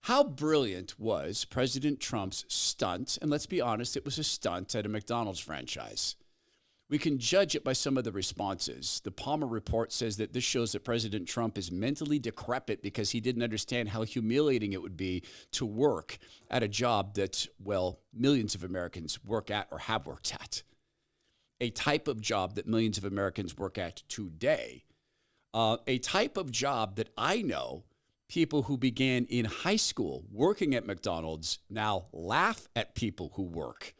How brilliant was President Trump's stunt? And let's be honest, it was a stunt at a McDonald's franchise. We can judge it by some of the responses. The Palmer report says that this shows that President Trump is mentally decrepit because he didn't understand how humiliating it would be to work at a job that, well, millions of Americans work at or have worked at. A type of job that millions of Americans work at today. A type of job that I know people who began in high school working at McDonald's now laugh at people who work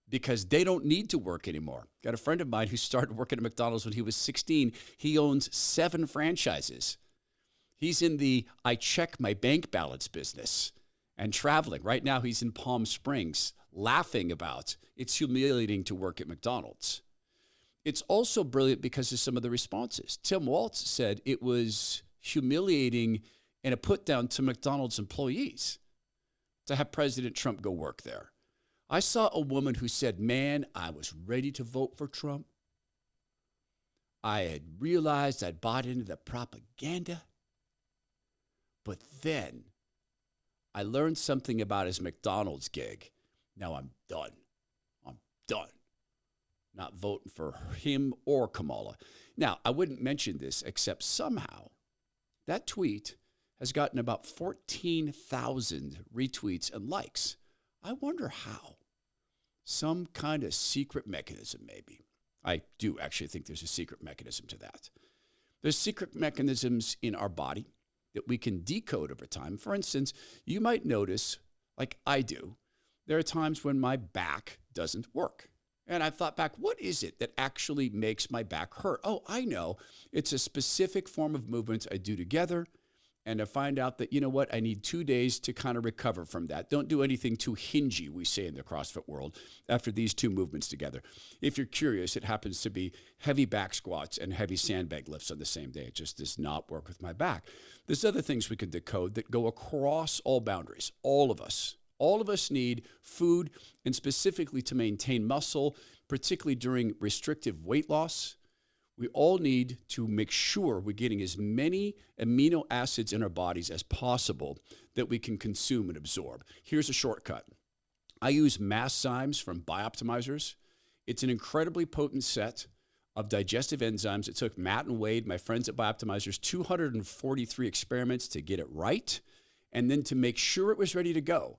because they don't need to work anymore. Got a friend of mine who started working at McDonald's when he was 16. He owns 7 franchises. He's in the I check my bank balance business and traveling. Right now he's in Palm Springs laughing about it's humiliating to work at McDonald's. It's also brilliant because of some of the responses. Tim Walz said it was humiliating and a put down to McDonald's employees to have President Trump go work there. I saw a woman who said, man, I was ready to vote for Trump. I had realized I'd bought into the propaganda. But then I learned something about his McDonald's gig. Now I'm done. I'm done. Not voting for him or Kamala. Now, I wouldn't mention this except somehow that tweet has gotten about 14,000 retweets and likes. I wonder how. Some kind of secret mechanism, maybe. I do actually think there's a secret mechanism to that. There's secret mechanisms in our body that we can decode over time. For instance, you might notice, like I do, there are times when my back doesn't work. And I thought back, what is it that actually makes my back hurt? Oh, I know. It's a specific form of movement I do together. And I find out that, you know what, I need 2 days to kind of recover from that. Don't do anything too hingy, we say in the CrossFit world, after these 2 movements together. If you're curious, it happens to be heavy back squats and heavy sandbag lifts on the same day. It just does not work with my back. There's other things we can decode that go across all boundaries. All of us need food, and specifically to maintain muscle, particularly during restrictive weight loss. We all need to make sure we're getting as many amino acids in our bodies as possible that we can consume and absorb. Here's a shortcut. I use Masszymes from Bioptimizers. It's an incredibly potent set of digestive enzymes. It took Matt and Wade, my friends at Bioptimizers, 243 experiments to get it right and then to make sure it was ready to go.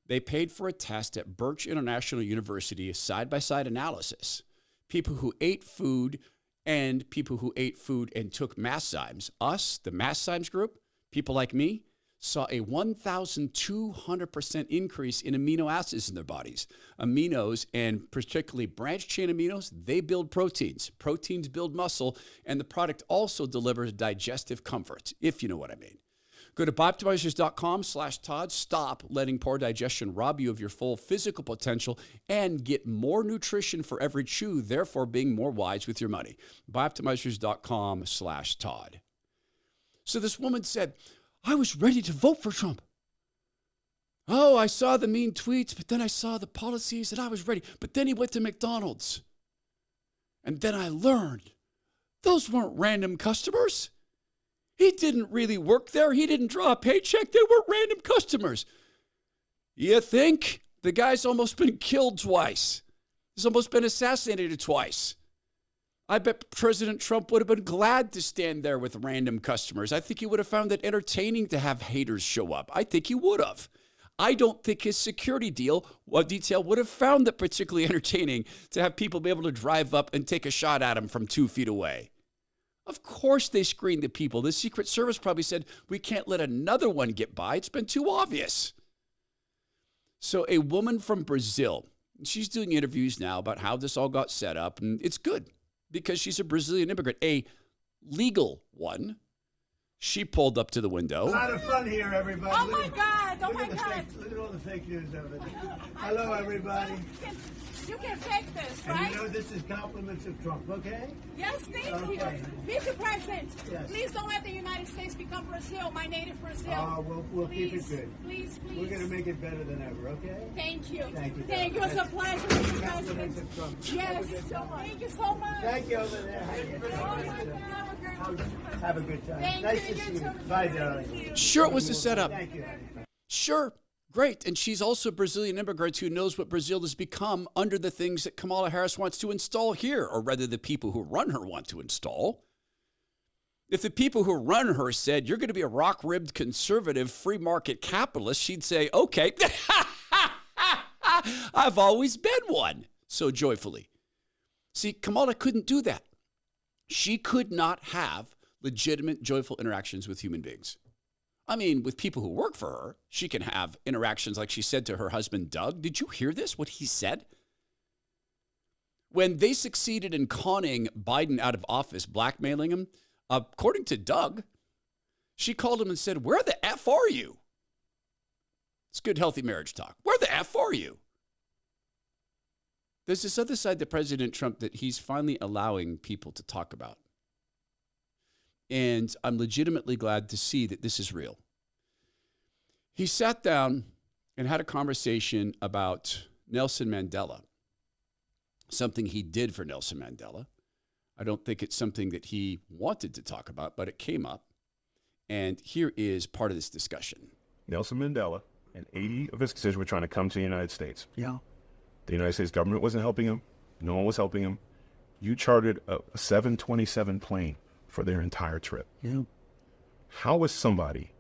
They paid for a test at Birch International University, a side-by-side analysis. People who ate food and people who ate food and took Masszymes, us, the Masszymes group, people like me, saw a 1,200% increase in amino acids in their bodies. Aminos, and particularly branched-chain aminos, they build proteins. Proteins build muscle, and the product also delivers digestive comfort, if you know what I mean. Go to bioptimizers.com/Todd. Stop letting poor digestion rob you of your full physical potential and get more nutrition for every chew, therefore being more wise with your money. Bioptimizers.com/Todd. So this woman said, I was ready to vote for Trump. Oh, I saw the mean tweets, but then I saw the policies and I was ready. But then he went to McDonald's. And then I learned those weren't random customers. He didn't really work there. He didn't draw a paycheck. They weren't random customers. You think? The guy's almost been killed twice. He's almost been assassinated twice. I bet President Trump would have been glad to stand there with random customers. I think he would have found it entertaining to have haters show up. I think he would have. I don't think his security detail would have found it particularly entertaining to have people be able to drive up and take a shot at him from 2 feet away. Of course they screened the people. The Secret Service probably said, we can't let another one get by. It's been too obvious. So a woman from Brazil, she's doing interviews now about how this all got set up, and it's good because she's a Brazilian immigrant, a legal one. She pulled up to the window. A lot of fun here, everybody. Oh, my God. Oh, my God. Look at all the fake news over there. Hello, everybody. You can fake this, And right? you know this is compliments of Trump, okay? Yes, thank Okay. you. Mr. President, Yes. please don't let the United States become Brazil, my native Brazil. We'll keep it good. Please, please. We're going to make it better than ever, okay? Thank you. Thank you. Thank you. It's a pleasure, Mr. Compliments President. of Trump. Yes, thank you so much. Thank you over there. Have a good time. Thank Nice you. to You see you. too. Bye, darling. Sure, it was a setup. Thank you. Sure, great. And she's also a Brazilian immigrant who knows what Brazil has become under the things that Kamala Harris wants to install here, or rather the people who run her want to install. If the people who run her said, you're going to be a rock-ribbed conservative free market capitalist, she'd say, okay, I've always been one, so joyfully. See, Kamala couldn't do that. She could not have legitimate, joyful interactions with human beings. I mean, with people who work for her, she can have interactions like she said to her husband, Doug. Did you hear this, what he said? When they succeeded in conning Biden out of office, blackmailing him, according to Doug, she called him and said, where the F are you? It's good, healthy marriage talk. Where the F are you? There's this other side to President Trump that he's finally allowing people to talk about. And I'm legitimately glad to see that this is real. He sat down and had a conversation about Nelson Mandela, something he did for Nelson Mandela. I don't think it's something that he wanted to talk about, but it came up. And here is part of this discussion. Nelson Mandela and 80 of his constituents were trying to come to the United States. Yeah. The United States government wasn't helping him. No one was helping him. You chartered a 727 plane for their entire trip. Yeah. How is somebody,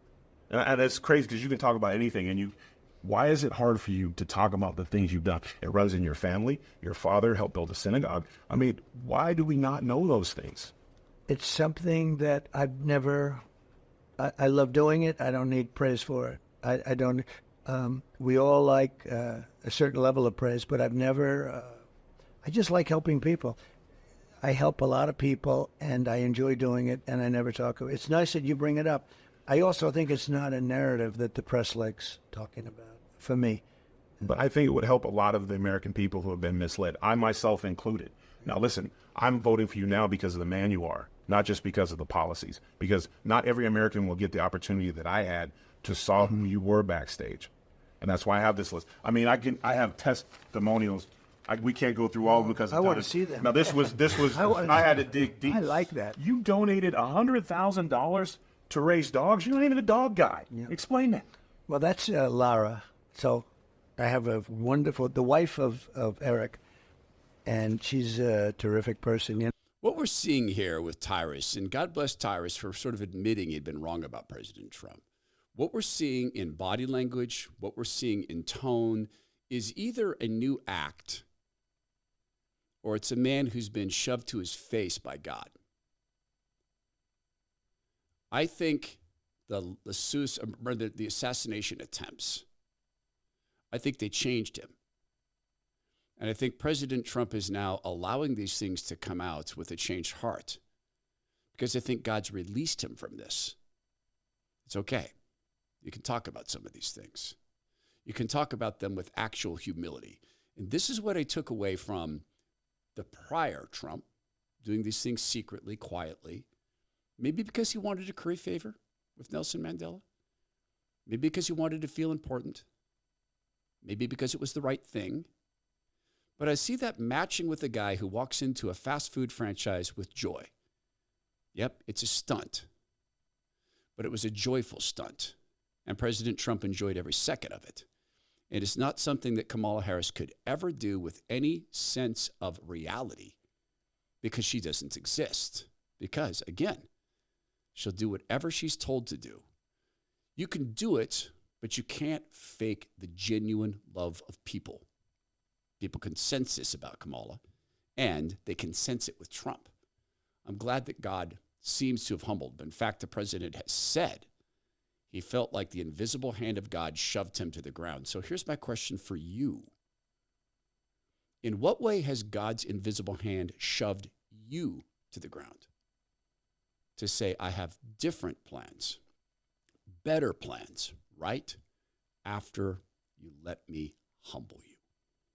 and it's crazy because you can talk about anything, and why is it hard for you to talk about the things you've done? It runs in your family. Your father helped build a synagogue. I mean, why do we not know those things? It's something that I've never, I love doing it. I don't need praise for it. I don't, we all like a certain level of praise, but I've never, I just like helping people. I help a lot of people, and I enjoy doing it, and I never talk about it. It's nice that you bring it up. I also think it's not a narrative that the press likes talking about, for me. But I think it would help a lot of the American people who have been misled, I myself included. Now, listen, I'm voting for you now because of the man you are, not just because of the policies, because not every American will get the opportunity that I had to saw who you were backstage. And that's why I have this list. I mean, I have testimonials. We can't go through all because of I want time. to see them. Now, this was I had to dig deep. I like that. You donated $100,000 to raise dogs. You're not even a dog guy. Yeah. Explain that. Well, that's Lara. So I have a wonderful, the wife of Eric, and she's a terrific person. You know? What we're seeing here with Tyrus, and God bless Tyrus for sort of admitting he'd been wrong about President Trump. What we're seeing in body language, what we're seeing in tone, is either a new act or it's a man who's been shoved to his face by God. I think the assassination attempts, I think they changed him. And I think President Trump is now allowing these things to come out with a changed heart because I think God's released him from this. It's okay. You can talk about some of these things. You can talk about them with actual humility. And this is what I took away from the prior Trump, doing these things secretly, quietly, maybe because he wanted to curry favor with Nelson Mandela, maybe because he wanted to feel important, maybe because it was the right thing. But I see that matching with a guy who walks into a fast food franchise with joy. Yep, it's a stunt, but it was a joyful stunt, and President Trump enjoyed every second of it. It is not something that Kamala Harris could ever do with any sense of reality because she doesn't exist. Because, again, she'll do whatever she's told to do. You can do it, but you can't fake the genuine love of people. People can sense this about Kamala, and they can sense it with Trump. I'm glad that God seems to have humbled. In fact, the president has said he felt like the invisible hand of God shoved him to the ground. So here's my question for you. In what way has God's invisible hand shoved you to the ground? To say, I have different plans, better plans, right after you let me humble you.